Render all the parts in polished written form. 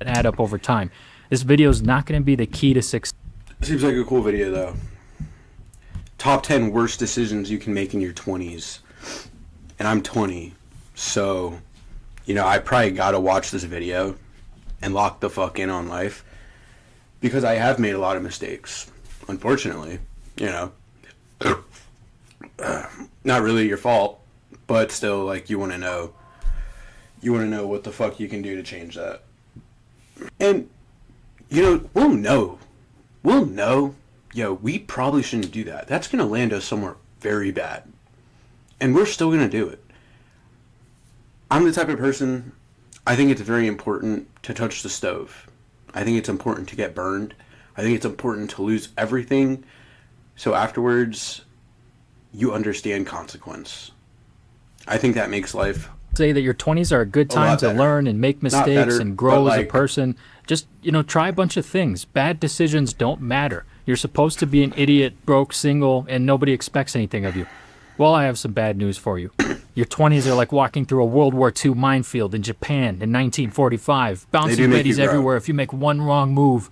add up over time. This video is not going to be the key to success. Seems like a cool video though. Top 10 worst decisions you can make in your 20s. And I'm 20. So, I probably gotta watch this video and lock the fuck in on life. Because I have made a lot of mistakes. Unfortunately. Not really your fault. But still, you want to know. You want to know what the fuck you can do to change that. And, we'll know. We'll know. We probably shouldn't do that. That's going to land us somewhere very bad. And we're still going to do it. I'm the type of person, I think it's very important to touch the stove. I think it's important to get burned. I think it's important to lose everything. So afterwards, you understand consequence. I think that makes life Say that your 20s are a good time to learn and make mistakes and grow as a person. Just, try a bunch of things. Bad decisions don't matter. You're supposed to be an idiot, broke, single, and nobody expects anything of you. Well, I have some bad news for you. Your 20s are like walking through a World War II minefield in Japan in 1945. Bouncing ladies everywhere if you make one wrong move.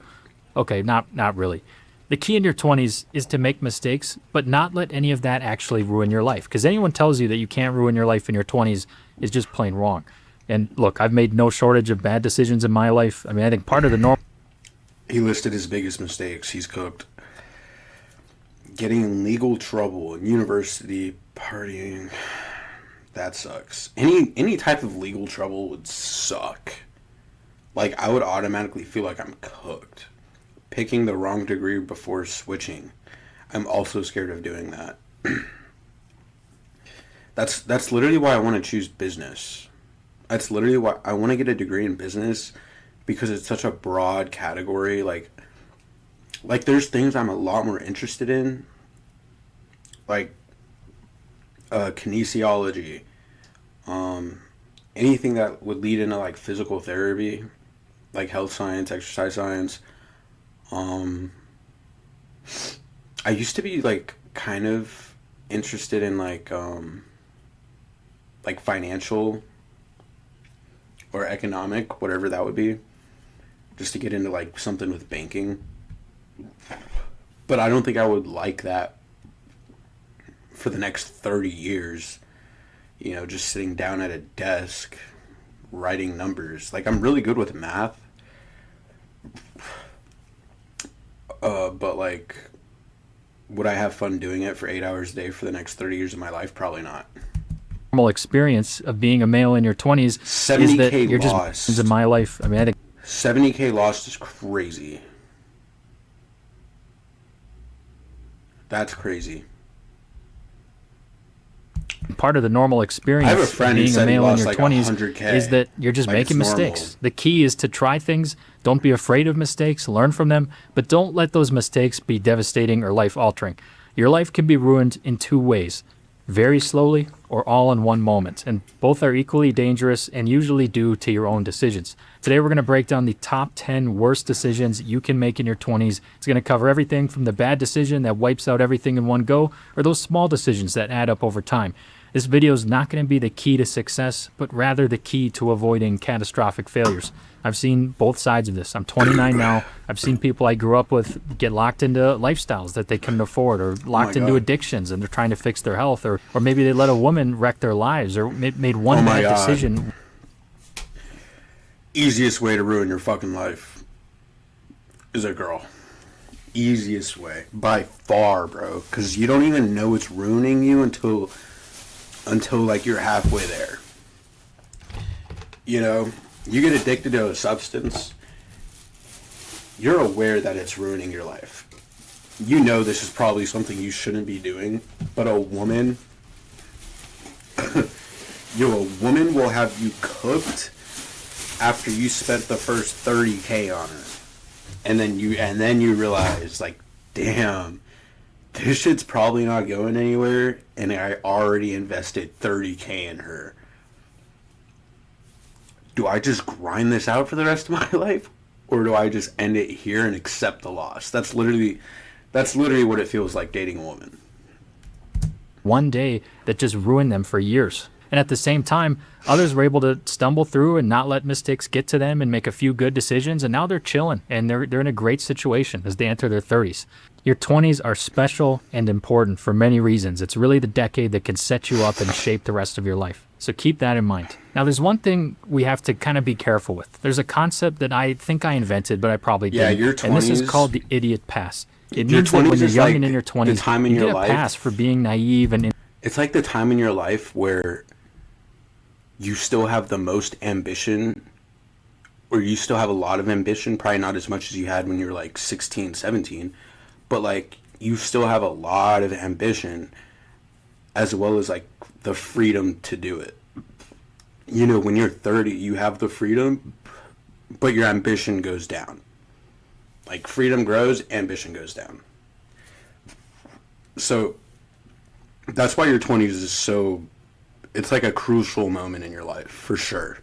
Okay, not really. The key in your 20s is to make mistakes, but not let any of that actually ruin your life. Because anyone tells you that you can't ruin your life in your 20s is just plain wrong. And look, I've made no shortage of bad decisions in my life. I think part of the norm... He listed his biggest mistakes. He's cooked. Getting in legal trouble in university, partying. That sucks. Any type of legal trouble would suck. I would automatically feel like I'm cooked. Picking the wrong degree before switching. I'm also scared of doing that. That's literally why I want to choose business. That's literally why I want to get a degree in business, because it's such a broad category. There's things I'm a lot more interested in, kinesiology, anything that would lead into physical therapy, health science, exercise science. I used to be kind of interested in financial or economic, whatever that would be, just to get into something with banking. But I don't think I would like that for the next 30 years, just sitting down at a desk writing numbers. I'm really good with math, but would I have fun doing it for 8 hours a day for the next 30 years of my life? Probably not. Normal experience of being a male in your 20s is that you're lost. Just in my life. I think 70K lost is crazy. That's crazy. Part of the normal experience of being a male in your 20s is that you're just making mistakes. Normal. The key is to try things. Don't be afraid of mistakes. Learn from them. But don't let those mistakes be devastating or life-altering. Your life can be ruined in two ways. Very slowly or all in one moment. And both are equally dangerous and usually due to your own decisions. Today we're going to break down the top 10 worst decisions you can make in your 20s. It's going to cover everything from the bad decision that wipes out everything in one go, or those small decisions that add up over time. This video is not going to be the key to success, but rather the key to avoiding catastrophic failures. I've seen both sides of this. I'm 29 now. I've seen people I grew up with get locked into lifestyles that they couldn't afford, or locked into addictions and they're trying to fix their health, or maybe they let a woman wreck their lives, or made one bad decision. Easiest way to ruin your fucking life is a girl. Easiest way. By far, bro. Because you don't even know it's ruining you until you're halfway there. You get addicted to a substance, you're aware that it's ruining your life. This is probably something you shouldn't be doing, but a woman will have you cooked after you spent the first 30K on her. And then you realize, damn, this shit's probably not going anywhere, and I already invested 30K in her. Do I just grind this out for the rest of my life? Or do I just end it here and accept the loss? That's literally what it feels like dating a woman. One day that just ruined them for years. And at the same time, others were able to stumble through and not let mistakes get to them and make a few good decisions. And now they're chilling and they're in a great situation as they enter their 30s. Your 20s are special and important for many reasons. It's really the decade that can set you up and shape the rest of your life. So keep that in mind. Now, there's one thing we have to kind of be careful with. There's a concept that I think I invented, but I probably didn't. Your And this is 20s called the idiot pass. It Your means that when 20s you're is young like and in your the 20s, time in you your get a life. pass for being naive and It's like the time in your life where you still have the most ambition, or you still have a lot of ambition, probably not as much as you had when you were like 16, 17, but like you still have a lot of ambition as well as like the freedom to do it. You know, when you're 30, you have the freedom, but your ambition goes down. Like freedom grows, ambition goes down. So that's why your 20s is so, it's like a crucial moment in your life, for sure.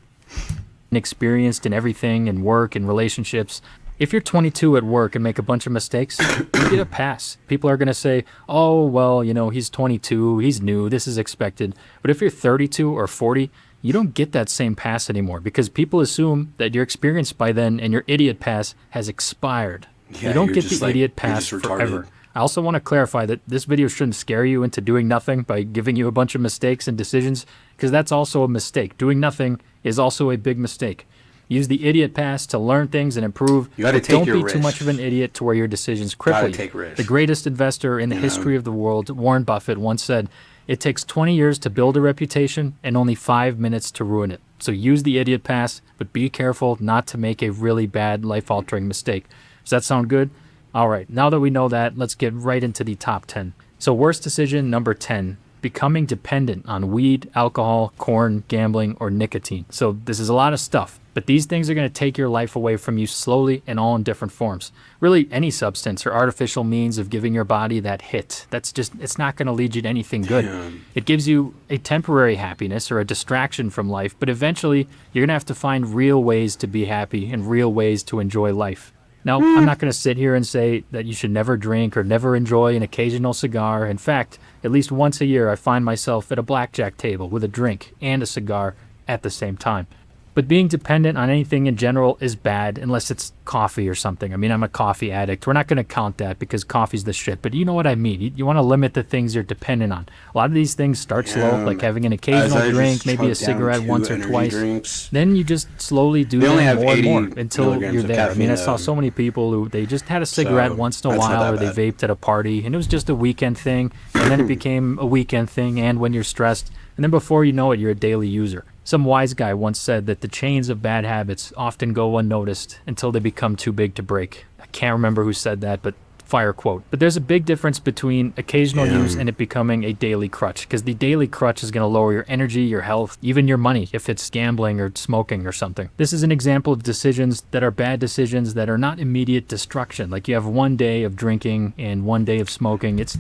experienced in everything, in work and relationships. If you're 22 at work and make a bunch of mistakes, you get a pass. People are going to say, oh, well, you know, he's 22, he's new, this is expected. But if you're 32 or 40, you don't get that same pass anymore because people assume that you're experienced by then and your idiot pass has expired. Yeah, you don't you're get just the like- idiot you're pass just forever. retarded. I also want to clarify that this video shouldn't scare you into doing nothing by giving you a bunch of mistakes and decisions, because that's also a mistake. Doing nothing is also a big mistake. Use the idiot pass to learn things and improve. You gotta but take don't your be too much risks. of an idiot to where your decisions cripple Gotta you. take risks. The greatest investor in the history of the world, Warren Buffett, once said, "It takes 20 years to build a reputation and only 5 minutes to ruin it." So use the idiot pass, but be careful not to make a really bad, life-altering mistake. Does that sound good? All right, now that we know that, let's get right into the top 10. So worst decision number 10, becoming dependent on weed, alcohol, corn, gambling, or nicotine. So this is a lot of stuff, but these things are going to take your life away from you slowly and all in different forms. Really, any substance or artificial means of giving your body that hit, it's not going to lead you to anything good. Damn. It gives you a temporary happiness or a distraction from life, but eventually you're going to have to find real ways to be happy and real ways to enjoy life. Now, I'm not going to sit here and say that you should never drink or never enjoy an occasional cigar. In fact, at least once a year, I find myself at a blackjack table with a drink and a cigar at the same time. But being dependent on anything in general is bad unless it's coffee or something. I mean, I'm a coffee addict. We're not going to count that because coffee's the shit. But you know what I mean. You want to limit the things you're dependent on. A lot of these things start slow, like having an As occasional I drink, just maybe a chugged down cigarette 2 once or energy twice. drinks. Then you just slowly do They only them have more and 80 more until milligrams you're of there. I mean, I caffeine, saw though. so many people who they just had a cigarette So, once in a that's not while, or that they bad. vaped at a party, and it was just a weekend thing, and then it became a weekend thing, and when you're stressed, and then before you know it, you're a daily user. Some wise guy once said that the chains of bad habits often go unnoticed until they become too big to break. I can't remember who said that, but fire quote. But there's a big difference between occasional use and it becoming a daily crutch, because the daily crutch is going to lower your energy, your health, even your money if it's gambling or smoking or something. This is an example of decisions that are bad decisions that are not immediate destruction. Like you have one day of drinking and one day of smoking. It's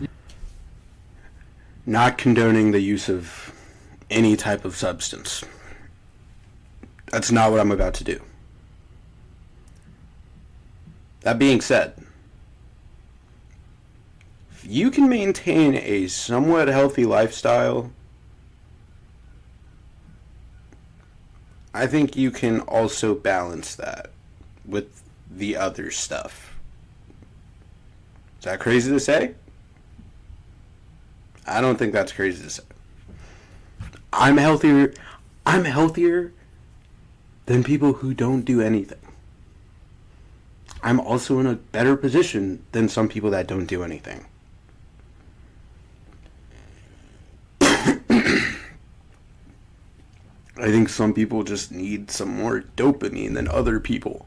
Not condoning the use of any type of substance. That's not what I'm about to do. That being said, if you can maintain a somewhat healthy lifestyle, I think you can also balance that with the other stuff. Is that crazy to say? I don't think that's crazy to say. I'm healthier than people who don't do anything. I'm also in a better position than some people that don't do anything. I think some people just need some more dopamine than other people.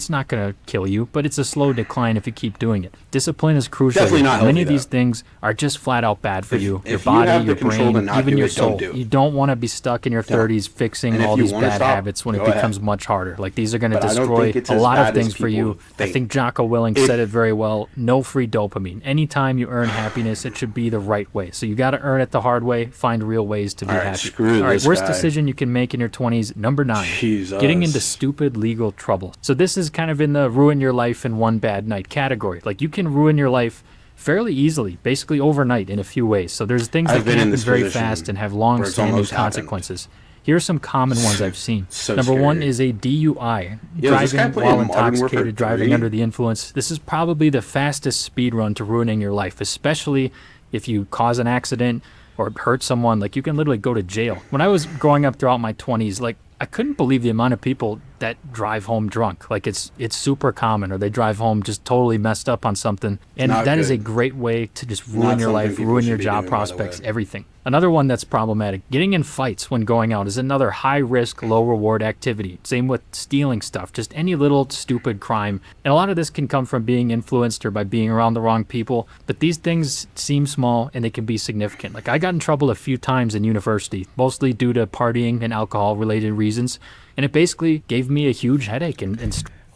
not going to kill you, but it's a slow decline if you keep doing it. Discipline is crucial. Definitely not Many healthy, of these though. things are just flat out bad for If- you. Your if you body, have the your control to brain, not even do your it, don't soul. do it. You don't want to be stuck in your 30s fixing And if all you these wanna bad stop, habits when it go ahead. becomes much harder. Like these are going to But I don't destroy think it's a as lot of bad as things for you. people I think. think Jocko Willing If- said it very well. No free dopamine. Anytime you earn happiness, it should be the right way. So you got to earn it the hard way. Find real ways to be All right, happy. screw All right, this worst guy. decision you can make in your 20s, number 9. Jesus. Getting into stupid legal trouble. So this is kind of in the ruin your life in one bad night category. Like you can ruin your life fairly easily, basically overnight in a few ways. So there's things I've that been can in happen this very position fast and have where it's long-standing almost happened. consequences. Here are some common ones I've seen. So Number one scary. is a DUI, Yo, is this guy driving playing while Modern Warfare intoxicated, driving 3? under the influence. This is probably the fastest speed run to ruining your life, especially if you cause an accident or hurt someone. Like, you can literally go to jail. When I was growing up throughout my 20s, like, I couldn't believe the amount of people that drive home drunk. Like, it's super common, or they drive home just totally messed up on something. And Not that is a good. great way to just Not ruin your something life, people ruin should your be job doing, by the prospects, way. everything. Another one that's problematic, getting in fights when going out is another high risk, low reward activity. Same with stealing stuff, just any little stupid crime. And a lot of this can come from being influenced or by being around the wrong people. But these things seem small and they can be significant. Like, I got in trouble a few times in university, mostly due to partying and alcohol related reasons. And it basically gave me a huge headache and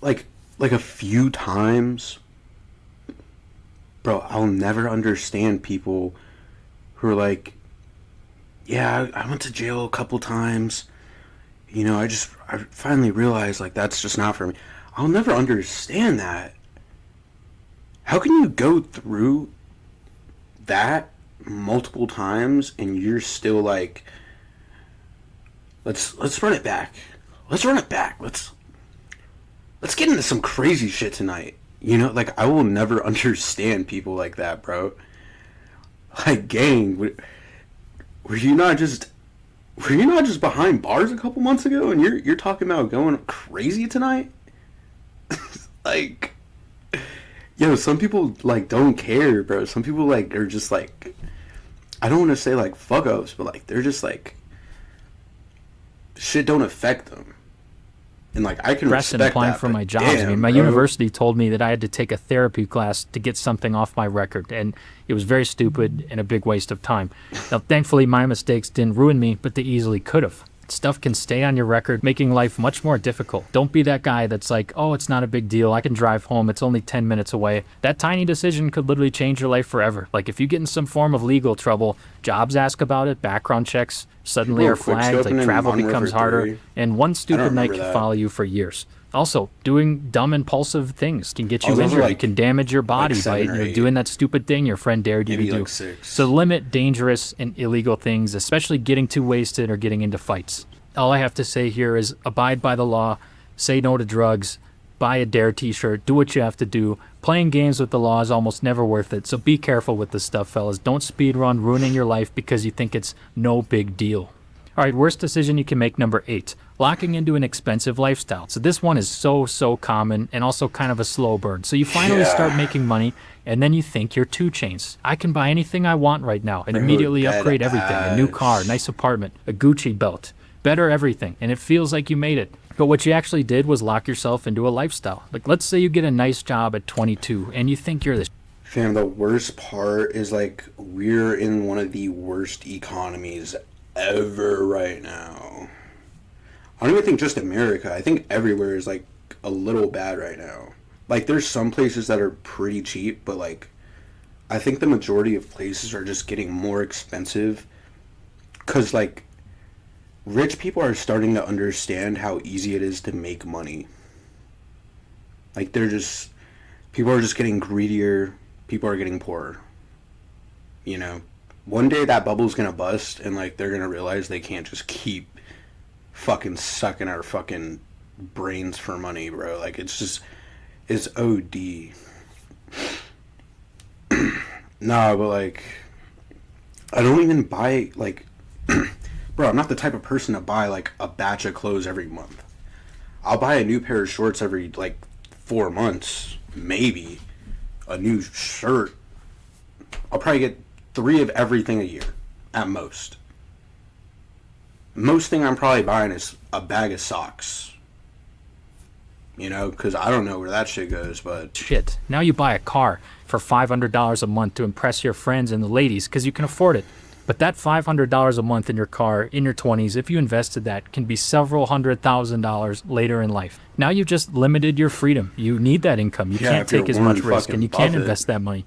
Like a few times, bro. I'll never understand people who are like, yeah, I went to jail a couple times. You know, I finally realized, like, that's just not for me. I'll never understand that. How can you go through that multiple times and you're still like, let's run it back. Let's run it back. Let's get into some crazy shit tonight. You know, like, I will never understand people like that, bro. Like, gang, were you not just behind bars a couple months ago and you're talking about going crazy tonight? Like, yo, some people, like, don't care, bro. Some people, like, are just like, I don't want to say, like, fuck ups, but, like, they're just like, shit don't affect them. And, like, I can stress and respect applying that, for but my jobs. I damn, mean, my bro. university told me that I had to take a therapy class to get something off my record, and it was very stupid and a big waste of time. Now, thankfully, my mistakes didn't ruin me, but they easily could have. Stuff can stay on your record, making life much more difficult. Don't be that guy that's like, oh, it's not a big deal. I can drive home. It's only 10 minutes away. That tiny decision could literally change your life forever. Like, if you get in some form of legal trouble, jobs ask about it, background checks suddenly People are quick flagged, scoping like in travel Modern becomes Warfare harder, 3. and one stupid night remember can that. follow you for years. Also, doing dumb, impulsive things can get I you was over, injured. It like- can damage your body by 7 or 8. doing that stupid thing your friend dared you Maybe, to do. like, 6. So limit dangerous and illegal things, especially getting too wasted or getting into fights. All I have to say here is abide by the law, say no to drugs, buy a DARE t-shirt, do what you have to do. Playing games with the law is almost never worth it, so be careful with this stuff, fellas. Don't speed run ruining your life because you think it's no big deal. All right, worst decision you can make, number 8. Locking into an expensive lifestyle. So this one is so common and also kind of a slow burn. So you finally Yeah. start making money, and then you think you're 2 Chainz. I can buy anything I want right now and Bro, immediately dead upgrade everything. A new car, ass. nice apartment, a Gucci belt, better everything, and it feels like you made it. But what you actually did was lock yourself into a lifestyle. Like, let's say you get a nice job at 22 and you think you're this Fam, the worst part is, like, we're in one of the worst economies ever right now. I don't even think just America. I think everywhere is, like, a little bad right now. Like, there's some places that are pretty cheap, but, like, I think the majority of places are just getting more expensive. Because, like, rich people are starting to understand how easy it is to make money. Like, people are just getting greedier. People are getting poorer. You know? One day that bubble's gonna bust and, like, they're gonna realize they can't just keep fucking sucking our fucking brains for money, bro. Like, it's OD. Nah, but, like, I don't even buy, like, bro, I'm not the type of person to buy, like, a batch of clothes every month. I'll buy a new pair of shorts every, like, 4 months, maybe. A new shirt. I'll probably get 3 of everything a year, at most. Most thing I'm probably buying is a bag of socks. You know, because I don't know where that shit goes, but... shit. Now you buy a car for $500 a month to impress your friends and the ladies because you can afford it. But that $500 a month in your car in your 20s, if you invested that, can be several $100,000 later in life. Now you've just limited your freedom. You need that income. You Yeah, can't if you're take as Warren much risk, fucking and you can't Buffett. invest that money.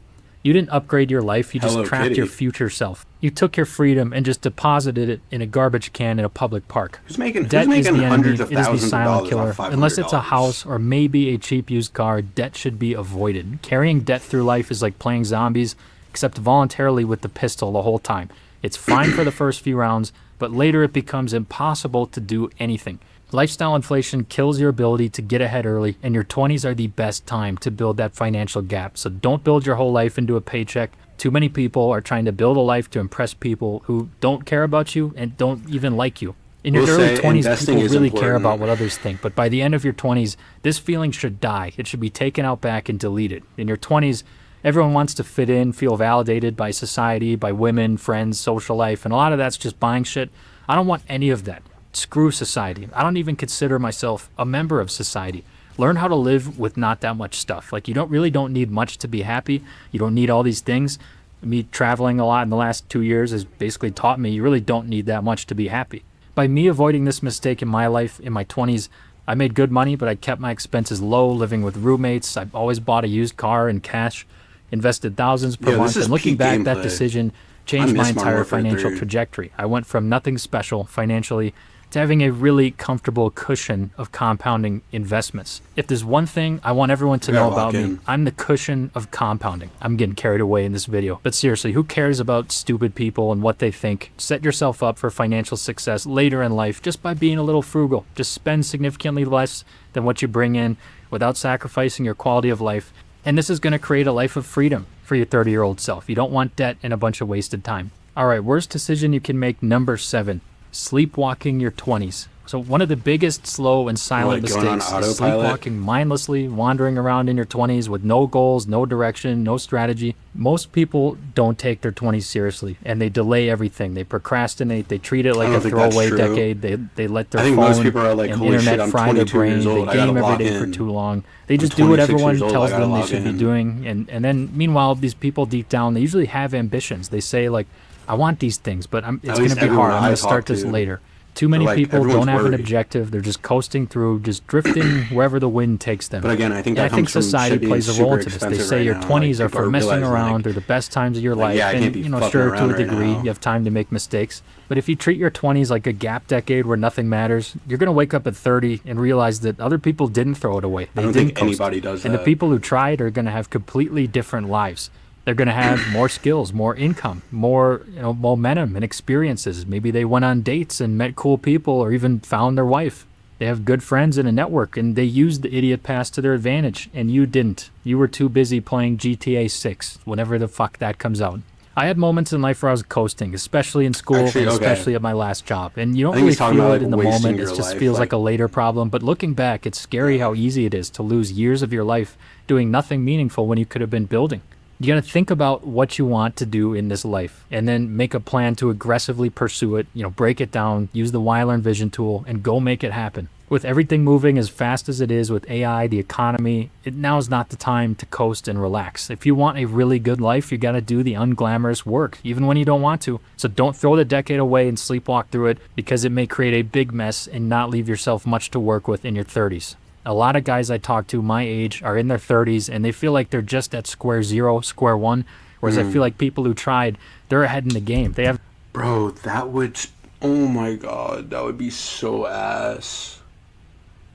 You didn't upgrade your life, you just Hello trapped Kitty. your future self. You took your freedom and just deposited it in a garbage can in a public park. Who's making Debt is the enemy. hundreds of It is the thousands of silent dollars killer. off Unless it's a $500? house or maybe a cheap used car, debt should be avoided. Carrying debt through life is like playing zombies, except voluntarily with the pistol the whole time. It's fine for the first few rounds, but later it becomes impossible to do anything. Lifestyle inflation kills your ability to get ahead early, and your 20s are the best time to build that financial gap. So don't build your whole life into a paycheck. Too many people are trying to build a life to impress people who don't care about you and don't even like you. In your We'll early say 20s, investing people is really care important. about what others think. But by the end of your 20s, this feeling should die. It should be taken out back and deleted. In your 20s, everyone wants to fit in, feel validated by society, by women, friends, social life, and a lot of that's just buying shit. I don't want any of that. Screw society. I don't even consider myself a member of society. Learn how to live with not that much stuff. Like, you don't need much to be happy. You don't need all these things. Me traveling a lot in the last 2 years has basically taught me you really don't need that much to be happy. By me avoiding this mistake in my life in my 20s, I made good money, but I kept my expenses low, living with roommates. I've always bought a used car in cash, invested thousands per Yo, this month, is and looking peak back, that gameplay. decision I changed my miss Modern entire Warfare financial 3. trajectory. I went from nothing special financially to having a really comfortable cushion of compounding investments. If there's one thing I want everyone to We know gotta lock about me, in. I'm the cushion of compounding. I'm getting carried away in this video. But seriously, who cares about stupid people and what they think? Set yourself up for financial success later in life just by being a little frugal. Just spend significantly less than what you bring in without sacrificing your quality of life. And this is going to create a life of freedom for your 30-year-old self. You don't want debt and a bunch of wasted time. All right, worst decision you can make, number 7. Sleepwalking your 20s. So one of the biggest slow and silent What, going on mistakes is autopilot? sleepwalking mindlessly, wandering around in your 20s with no goals, no direction, no strategy. Most people don't take their 20s seriously, and they delay everything. They procrastinate. They treat it like I a don't think that's throwaway true. decade. They let their I think phone most people are like, and "Holy shit, internet I'm fry their 22 brain. years old. They I gotta game every log day for in. too long. They just I'm do what 26 everyone years old. tells I gotta them they log should be in. doing. And then meanwhile, these people deep down, they usually have ambitions. They say like, I want these things, but it's going least to be everyone hard. I'm I going to start talk this to, later. Too many like, people everyone's don't have an worried. objective. They're just coasting through, just drifting wherever the wind takes them. But again, I think And that I think comes from society shit being plays a role super into this. They expensive say right your now. 20s Like, are people for are messing realizing, around. like, They're the best times of your like, life. yeah, I can't And, be you know, fucking sure, around to a right degree, now. you have time to make mistakes. But if you treat your 20s like a gap decade where nothing matters, you're going to wake up at 30 and realize that other people didn't throw it away. They I don't didn't think coast. anybody does And the that. people who tried are going to have completely different lives. They're going to have more skills, more income, more momentum and experiences. Maybe they went on dates and met cool people or even found their wife. They have good friends and a network, and they used the idiot past to their advantage, and you didn't. You were too busy playing GTA 6, whenever the fuck that comes out. I had moments in life where I was coasting, especially in school Actually, and okay. especially at my last job. And you don't I think really he's talking feel about, it in the like, wasting moment. It your just life, feels like like- a later problem. But looking back, it's scary how easy it is to lose years of your life doing nothing meaningful when you could have been building. You got to think about what you want to do in this life and then make a plan to aggressively pursue it, break it down, use the Weiler Vision tool, and go make it happen. With everything moving as fast as it is with AI, the economy, now is not the time to coast and relax. If you want a really good life, you got to do the unglamorous work, even when you don't want to. So don't throw the decade away and sleepwalk through it, because it may create a big mess and not leave yourself much to work with in your 30s. A lot of guys I talk to my age are in their 30s and they feel like they're just at square zero, square one, whereas I feel like people who tried, they're ahead in the game. They have Bro, that would... Oh my god, that would be so ass.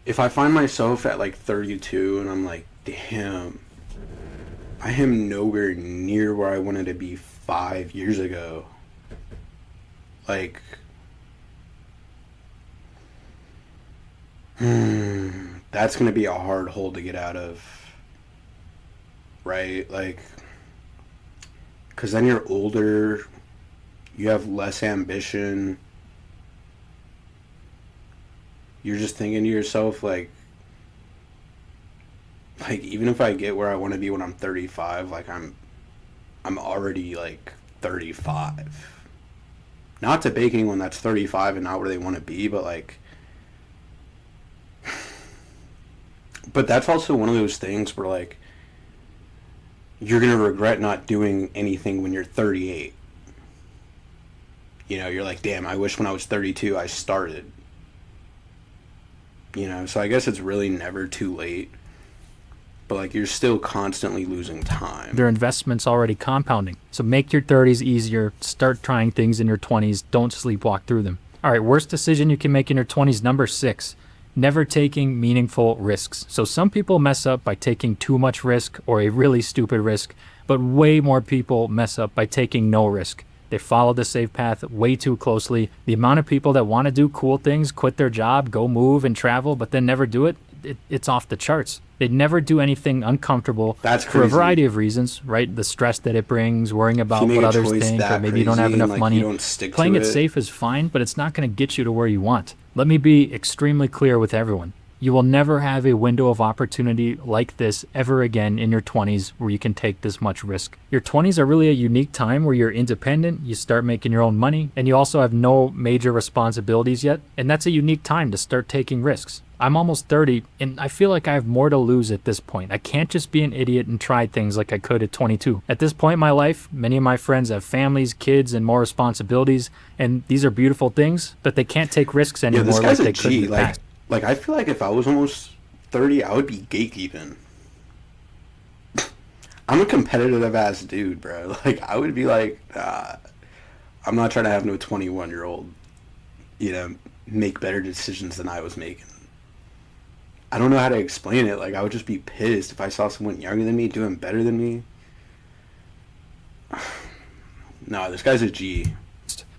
If I find myself at like 32 and I'm like, damn, I am nowhere near where I wanted to be 5 years ago. Like... that's going to be a hard hole to get out of. Right? Like... Because then you're older, you have less ambition. You're just thinking to yourself, like even if I get where I want to be when I'm 35, like I'm already like 35. Not to bake anyone that's 35 and not where they want to be, but like, but that's also one of those things where like you're gonna regret not doing anything when you're 38. You're like, damn, I wish when I was 32 I started. So I guess it's really never too late. but like you're still constantly losing time. Their investment's already compounding. So make your 30s easier. Start trying things in your 20s. Don't sleepwalk through them. All right, worst decision you can make in your 20s, number 6. Never taking meaningful risks. So some people mess up by taking too much risk or a really stupid risk, but way more people mess up by taking no risk. They follow the safe path way too closely. The amount of people that want to do cool things, quit their job, go move and travel, but then never do it, it's off the charts. They never do anything uncomfortable. That's for a crazy. variety of reasons, right? The stress that it brings, worrying about what others think, or maybe you don't have enough money. Playing it safe is fine, but it's not going to get you to where you want. Let me be extremely clear with everyone. You will never have a window of opportunity like this ever again in your 20s where you can take this much risk. Your 20s are really a unique time where you're independent, you start making your own money, and you also have no major responsibilities yet. And that's a unique time to start taking risks. I'm almost 30, and I feel like I have more to lose at this point. I can't just be an idiot and try things like I could at 22. At this point in my life, many of my friends have families, kids, and more responsibilities, and these are beautiful things, but they can't take risks anymore like they could in the past. Like, I feel like if I was almost 30, I would be gatekeeping. I'm a competitive ass dude, bro. Like, I would be like, I'm not trying to have no 21-year-old, make better decisions than I was making. I don't know how to explain it. Like, I would just be pissed if I saw someone younger than me doing better than me. No, this guy's a G.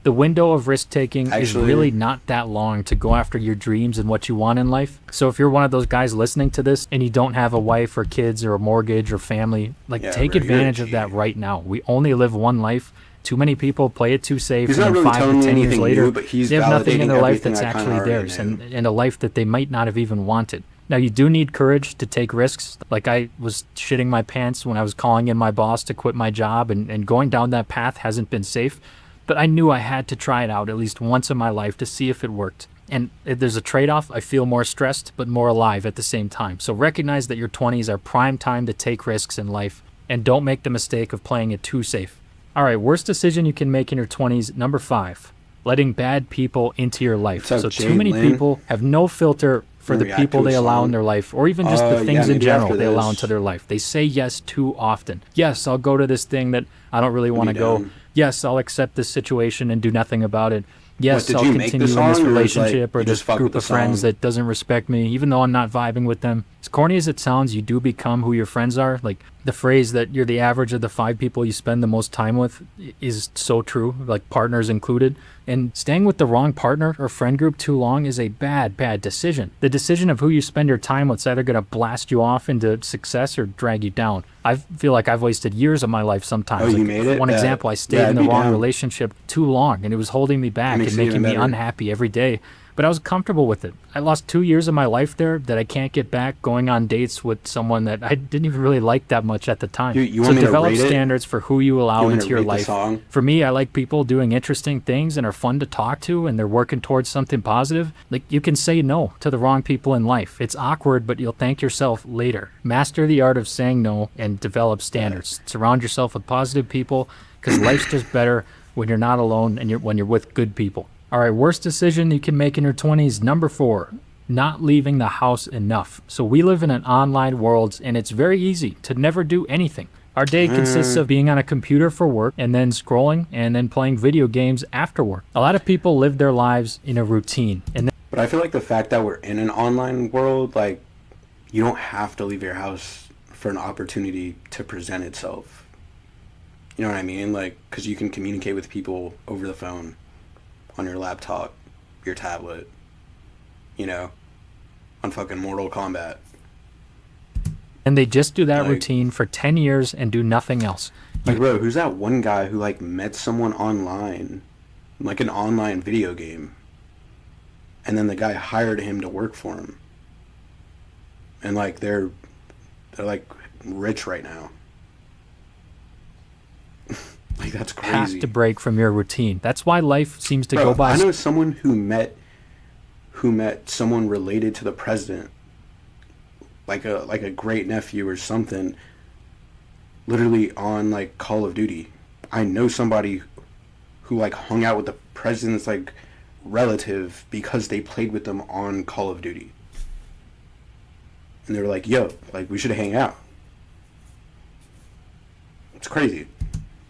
The window of risk-taking is Actually, really not that long to go after your dreams and what you want in life. So if you're one of those guys listening to this and you don't have a wife or kids or a mortgage or family, take advantage of that right now. We only live one life. Too many people play it too safe, He's and not then really 5 telling to me 10 years anything later, new, but he's they have nothing in validating their life everything that's I kinda actually already theirs, knew. and a life that they might not have even wanted. Now, you do need courage to take risks. Like, I was shitting my pants when I was calling in my boss to quit my job, and going down that path hasn't been safe. But I knew I had to try it out at least once in my life to see if it worked. And if there's a trade-off, I feel more stressed but more alive at the same time. So recognize that your 20s are prime time to take risks in life, and don't make the mistake of playing it too safe. All right, worst decision you can make in your 20s, number 5, letting bad people into your life. What's up, So Jay too many Lynn? people have no filter for the React people to a they allow song? in their life, or even just the things yeah, in maybe general after they allow this. into their life. They say yes too often. Yes, I'll go to this thing that I don't really want to be go. down. Yes, I'll accept this situation and do nothing about it. Yes, did I'll you make the continue in this song, or is, like, relationship or you this just fuck group with of the friends song? that doesn't respect me, even though I'm not vibing with them. As corny as it sounds, you do become who your friends are. Like, the phrase that you're the average of the 5 people you spend the most time with is so true, like partners included. And staying with the wrong partner or friend group too long is a bad, bad decision. The decision of who you spend your time with is either going to blast you off into success or drag you down. I feel like I've wasted years of my life sometimes. Oh, you Like, made it? One Yeah. example, I stayed Yeah, in the I'd be wrong down. relationship too long, and it was holding me back Makes and it making even me better. unhappy every day. But I was comfortable with it. I lost 2 years of my life there that I can't get back, going on dates with someone that I didn't even really like that much at the time. You So want me to develop rate it? standards for who you allow You want me into to your rate the life. song? For me, I like people doing interesting things and are fun to talk to, and they're working towards something positive. Like, you can say no to the wrong people in life. It's awkward, but you'll thank yourself later. Master the art of saying no and develop standards. Surround yourself with positive people, because life's just better when you're not alone and when you're with good people. All right, worst decision you can make in your 20s, number 4, not leaving the house enough. So we live in an online world, and it's very easy to never do anything. Our day consists of being on a computer for work and then scrolling and then playing video games after work. A lot of people live their lives in a routine. And But I feel like the fact that we're in an online world, like, you don't have to leave your house for an opportunity to present itself. You know what I mean? Like, because you can communicate with people over the phone, on your laptop, your tablet, on fucking Mortal Kombat. they just do that Like- routine for 10 years and do nothing else. Like, bro, who's that one guy who, like, met someone online, like an online video game, and then the guy hired him to work for him, and, like, they're like rich right now. Like, that's crazy. Have to break from your routine. That's why life seems to Bro, go by. I know someone who met someone related to the president, like a great nephew or something, literally on, like, Call of Duty. I know somebody who, like, hung out with the president's, like, relative because they played with them on Call of Duty. and they were like, yo, like, we should hang out. It's crazy.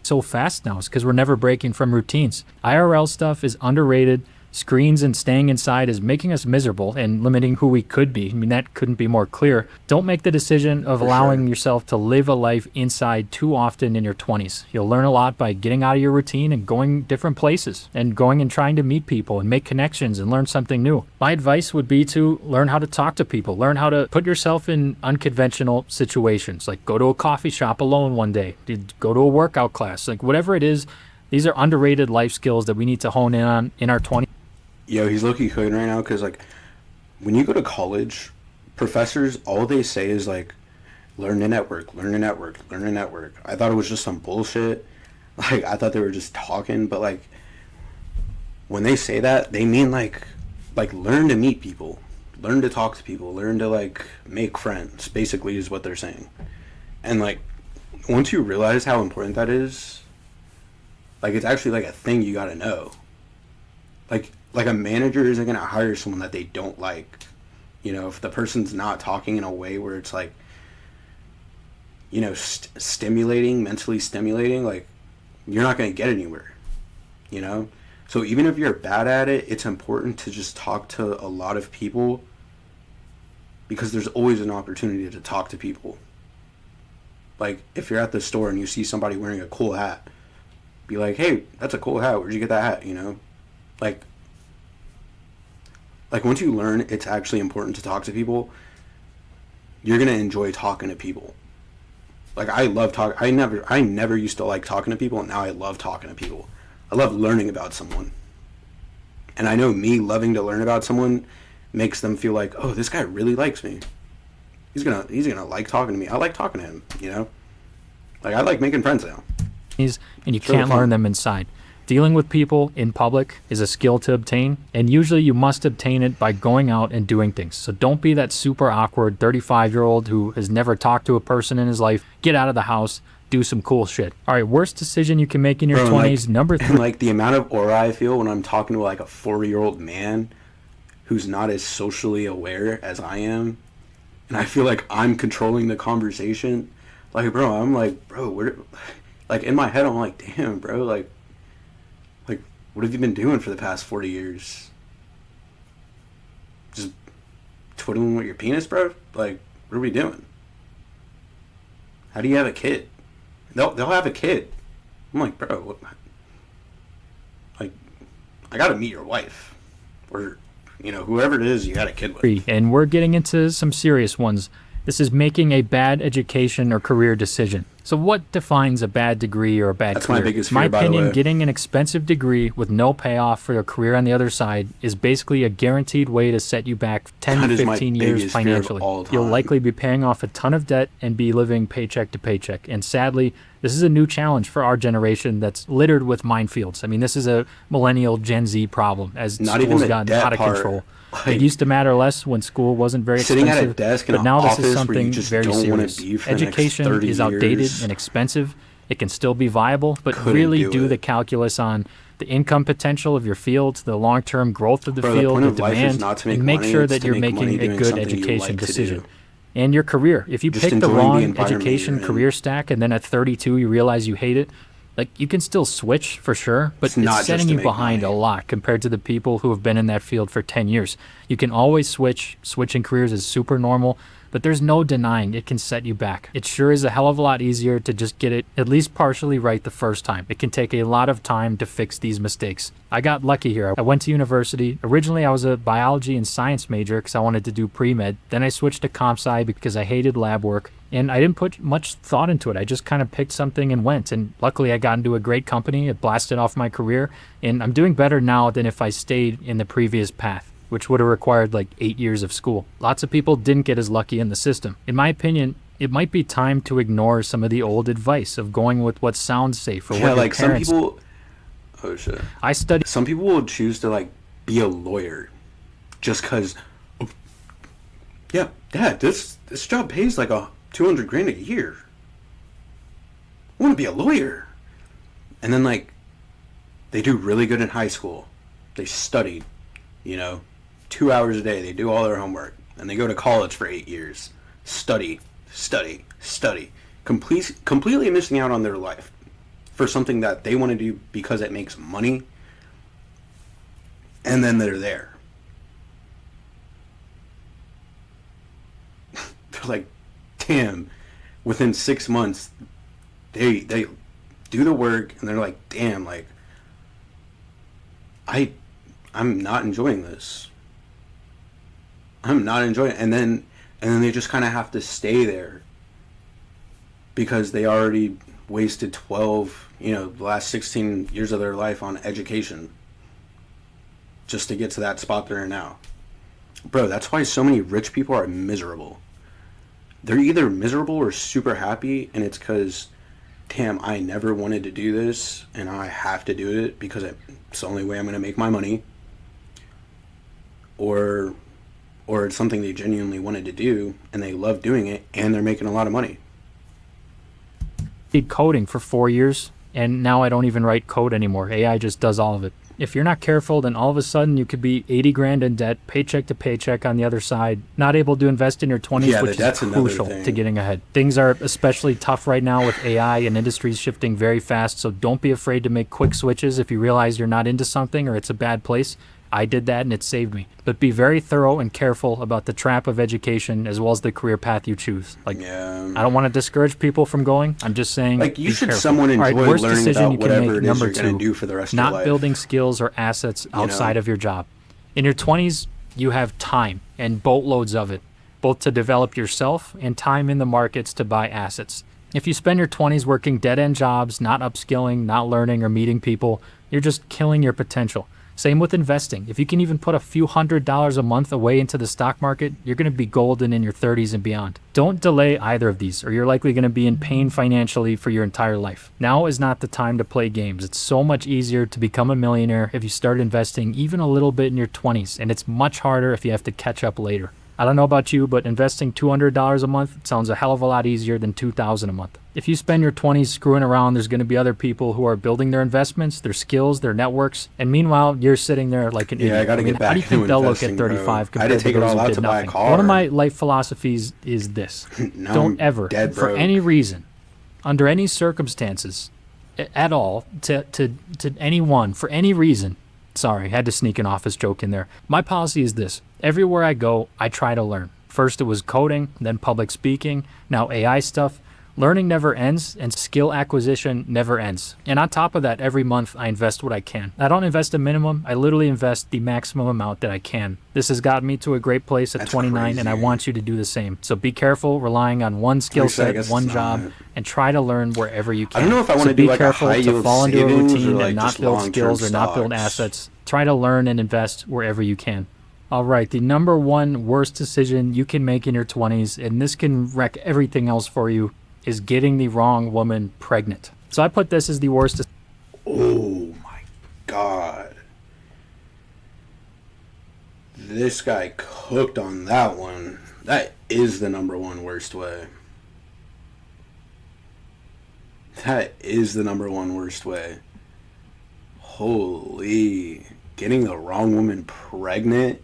So fast now is because we're never breaking from routines. IRL stuff is underrated. Screens and staying inside is making us miserable and limiting who we could be. I mean, that couldn't be more clear. Don't make the decision of allowing yourself to live a life inside too often in your 20s. You'll learn a lot by getting out of your routine and going different places and going and trying to meet people and make connections and learn something new. My advice would be to learn how to talk to people, learn how to put yourself in unconventional situations, like go to a coffee shop alone one day, go to a workout class, like whatever it is. These are underrated life skills that we need to hone in on in our 20s. Yo, he's low-key cooking right now because, like, when you go to college, professors, all they say is, like, learn to network, learn to network, learn to network. I thought it was just some bullshit. Like, I thought they were just talking, but, like, when they say that, they mean, like, learn to meet people, learn to talk to people, learn to, like, make friends, basically is what they're saying. And, like, once you realize how important that is, like, it's actually, like, a thing you gotta know. Like a manager isn't going to hire someone that they don't like. You know, if the person's not talking in a way where it's like, you know, stimulating, mentally stimulating, like, you're not going to get anywhere, you know? So even if you're bad at it, it's important to just talk to a lot of people because there's always an opportunity to talk to people. Like, if you're at the store and you see somebody wearing a cool hat, be like, hey, that's a cool hat. Where'd you get that hat, you know? Like once you learn it's actually important to talk to people, you're gonna enjoy talking to people. Like, I love talk. I never used to like talking to people, and now I love talking to people. I love learning about someone, and I know me loving to learn about someone makes them feel like, oh, this guy really likes me. He's gonna like talking to me. I like talking to him. You know, like, I like making friends now. And you can't learn them inside. Dealing with people in public is a skill to obtain, and usually you must obtain it by going out and doing things. So don't be that super awkward 35-year-old who has never talked to a person in his life. Get out of the house, do some cool shit. All right, worst decision you can make in your 20s, like, number 3. And, like, the amount of aura I feel when I'm talking to, like, a 40-year-old man who's not as socially aware as I am, and I feel like I'm controlling the conversation. Like, bro, I'm like, bro, where... Like, in my head, I'm like, damn, bro, like, what have you been doing for the past 40 years? Just twiddling with your penis, bro? Like, what are we doing? How do you have a kid? They'll have a kid. I'm like, bro, what? Like, I gotta meet your wife. Or, you know, whoever it is you had a kid with. And we're getting into some serious ones. This is making a bad education or career decision. So what defines a bad degree or a bad That's career? my biggest In my fear, by the opinion, way. getting an expensive degree with no payoff for a career on the other side is basically a guaranteed way to set you back 10 That to is my 15 years biggest fear of financially. all You'll time. likely be paying off a ton of debt and be living paycheck to paycheck. And sadly, this is a new challenge for our generation that's littered with minefields. I mean, this is a millennial Gen Z problem as Not even school's the gotten debt out of part. control. Like, It used to matter less when school wasn't very sitting expensive, at a desk in but an now this office is where you something just very don't wanna serious. be for the next Education 30 is outdated years. and expensive. It can still be viable, but Couldn't really do do it. the calculus on the income potential of your field, the long-term growth of the Bro, the field, point the of life is demand, not to make and make money, sure it's that to you're make money making a doing good something you education like to decision. do. And your career. If you Just pick the enjoying the wrong environment education you're in. career stack and then at 32 you realize you hate it, like, you can still switch for sure, but It's not it's just setting to you make behind money. a lot compared to the people who have been in that field for 10 years. You can always switch. Switching careers is super normal, but there's no denying it can set you back. It sure is a hell of a lot easier to just get it at least partially right the first time. It can take a lot of time to fix these mistakes. I got lucky here. I went to university. Originally, I was a biology and science major because I wanted to do pre-med. Then I switched to comp sci because I hated lab work. And I didn't put much thought into it. I just kind of picked something and went. And luckily, I got into a great company. It blasted off my career. And I'm doing better now than if I stayed in the previous path, which would have required like 8 years of school. Lots of people didn't get as lucky in the system. In my opinion, it might be time to ignore some of the old advice of going with what sounds safe or Yeah, what your like, some parents. people... Oh, shit. I studied Some people will choose to, like, be a lawyer just because... Yeah, Dad, this job pays like $200,000 a year. I want to be a lawyer. And then, like, they do really good in high school. They studied, you know, 2 hours a day. They do all their homework. And they go to college for 8 years. study, study, study, completely missing out on their life for something that they want to do because it makes money, and then they're there. They're like, damn, within 6 months, they do the work, and they're like, damn, like, I'm not enjoying this. I'm not enjoying it. And then they just kind of have to stay there because they already wasted 12, the last 16 years of their life on education just to get to that spot they're in now. Bro, that's why so many rich people are miserable. They're either miserable or super happy, and it's because, damn, I never wanted to do this, and I have to do it because it's the only way I'm going to make my money. Or it's something they genuinely wanted to do, and they love doing it, and they're making a lot of money. Did coding for 4 years, and now I don't even write code anymore. AI just does all of it. If you're not careful, then all of a sudden you could be 80 grand in debt, paycheck to paycheck on the other side, not able to invest in your 20s, which is crucial to getting ahead. Things are especially tough right now with AI and industries shifting very fast, so don't be afraid to make quick switches if you realize you're not into something or it's a bad place. I did that and it saved me. But be very thorough and careful about the trap of education as well as the career path you choose. I don't want to discourage people from going. I'm just saying, you should careful. someone enjoy worst learning decision about you can whatever make, it is number you're going to two, do for the rest of your not life. building skills or assets outside of your job. In your 20s, you have time and boatloads of it, both to develop yourself and time in the markets to buy assets. If you spend your 20s working dead-end jobs, not upskilling, not learning or meeting people, you're just killing your potential. Same with investing. If you can even put a few $100s a month away into the stock market, you're going to be golden in your 30s and beyond. Don't delay either of these, or you're likely going to be in pain financially for your entire life. Now is not the time to play games. It's so much easier to become a millionaire if you start investing even a little bit in your 20s, and it's much harder if you have to catch up later. I don't know about you, but investing $200 a month sounds a hell of a lot easier than $2,000 a month. If you spend your 20s screwing around, there's going to be other people who are building their investments, their skills, their networks, and meanwhile, you're sitting there like an idiot. I gotta get back how do you think into they'll look at investing, 35 bro. I had to compared to take it those all who out did to buy a nothing? car. One of my life philosophies is this. Now Don't I'm ever, dead for broke. any reason, under any circumstances, at all, to anyone, for any reason, sorry, had to sneak an office joke in there. My policy is this. Everywhere I go, I try to learn. First it was coding, then public speaking, now AI stuff. Learning never ends, and skill acquisition never ends. And on top of that, every month I invest what I can. I don't invest a minimum, I literally invest the maximum amount that I can. This has gotten me to a great place at That's 29, crazy. and I want you to do the same. So be careful relying on one skill Actually, I set, guess one it's job, not. and try to learn wherever you can. I don't know if I So want to be do like a careful high to yield fall into a savings routine or like and not just build long-term skills or not build stocks. assets. Try to learn and invest wherever you can. All right, the number one worst decision you can make in your 20s, and this can wreck everything else for you, is getting the wrong woman pregnant. So I put this as the worst. Oh my god. This guy cooked on that one. That is the number one worst way. That is the number one worst way. Holy. Getting the wrong woman pregnant?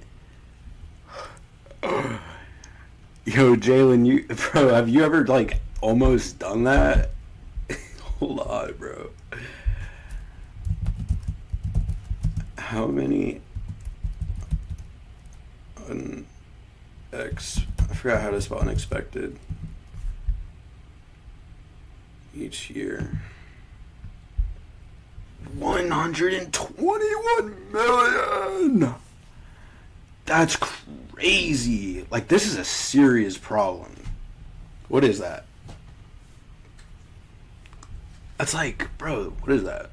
Yo, Jalen, bro, have you ever, like, almost done that? Hold on, bro. How many I forgot how to spell unexpected each year. 121 million. That's crazy. Like, this is a serious problem. What is that? That's like, bro, what is that?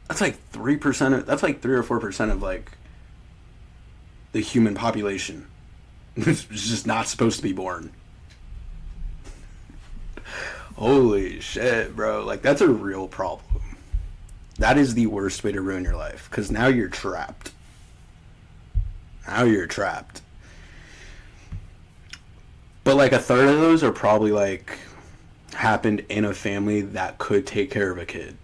That's like 3% of, that's like 3 or 4% of like the human population. It's just not supposed to be born. Holy shit, bro. Like, that's a real problem. That is the worst way to ruin your life, because now you're trapped. Now you're trapped. But like a third of those are probably like happened in a family that could take care of a kid.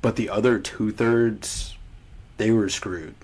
But the other 2/3, they were screwed.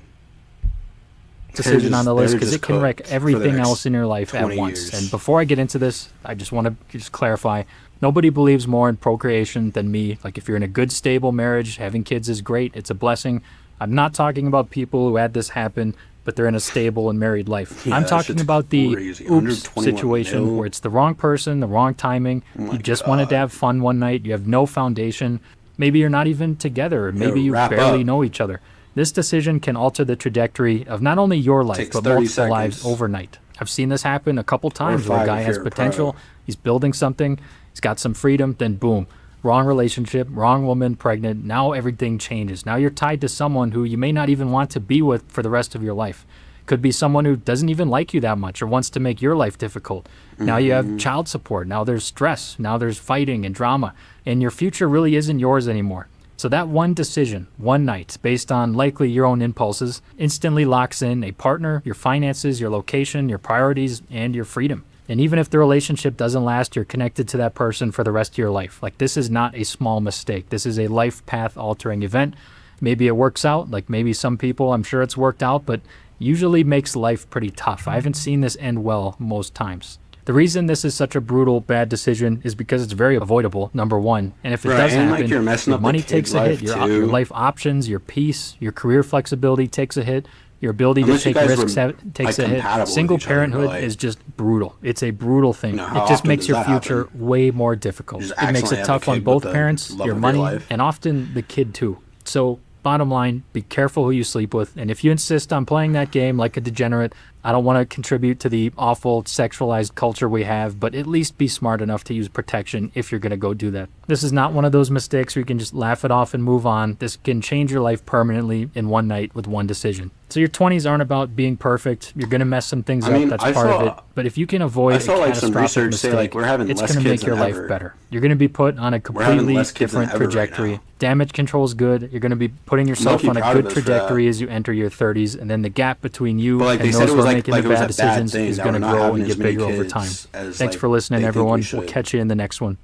decision on the list because it can wreck cooked for the everything next else in your life at 20 once. years. And before I get into this, I just want to just clarify. Nobody believes more in procreation than me. Like, if you're in a good, stable marriage, having kids is great. It's a blessing. I'm not talking about people who had this happen, but they're in a stable and married life. Yeah, I'm that talking shit's about the crazy. oops 121 situation mil. where it's the wrong person, the wrong timing. my You just wanted to God. have fun one night. You have no foundation. Maybe you're not even together. Or maybe you wrap barely up. know each other. This decision can alter the trajectory of not only your life, Takes but 30 multiple lives seconds. overnight. I've seen this happen a couple times where a 5 guy if has you're a potential, pro. he's building something, he's got some freedom, then boom, wrong relationship, wrong woman, pregnant. Now everything changes. Now you're tied to someone who you may not even want to be with for the rest of your life. Could be someone who doesn't even like you that much or wants to make your life difficult. Now you have child support. Now there's stress. Now there's fighting and drama. And your future really isn't yours anymore. So that one decision, one night, based on likely your own impulses, instantly locks in a partner, your finances, your location, your priorities, and your freedom. And even if the relationship doesn't last, you're connected to that person for the rest of your life. Like, this is not a small mistake. This is a life path altering event. Maybe it works out. Like, maybe some people, I'm sure it's worked out, but usually makes life pretty tough. I haven't seen this end well most times. The reason this is such a brutal, bad decision is because it's very avoidable, number one. And if it Right, does and, happen, like, you're messing your up the money kid's takes a hit, life, your too. life options, your peace, your career flexibility takes a hit, your ability Unless to you take guys risks were, takes like, a hit. compatible with Single each other, parenthood like- is just brutal. It's a brutal thing. You know, how It just often makes does your that future happen? way more difficult. Just It makes accidentally it have a tough on kid both with the parents, love your of your money, life. and often the kid too. So bottom line, be careful who you sleep with. And if you insist on playing that game like a degenerate, I don't want to contribute to the awful sexualized culture we have, but at least be smart enough to use protection if you're going to go do that. This is not one of those mistakes where you can just laugh it off and move on. This can change your life permanently in one night with one decision. So your 20s aren't about being perfect. You're going to mess some things I mean, up. That's I part of saw- it. But if you can avoid I saw, a like, some catastrophic research mistake, say, like, we're having it's less going to make kids your than life ever. better. You're going to be put on a having completely less kids than different ever right trajectory. now. Damage control is good. You're going to be putting yourself low-key on a proud of good us for that. trajectory as you enter your 30s, and then the gap between you But, like, they and said those it who was are like- making like the it was bad a bad decisions thing is that going we're to not grow having and as get many bigger over kids time. as, Thanks like, for listening, they think we everyone. We'll should. catch you in the next one.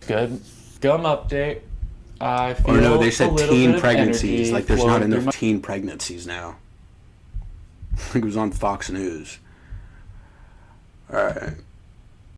Good. Gum update. I feel Or no, they a said little teen bit of pregnancies. energy Like, there's not flowing through enough my- teen pregnancies now. I think it was on Fox News. Alright.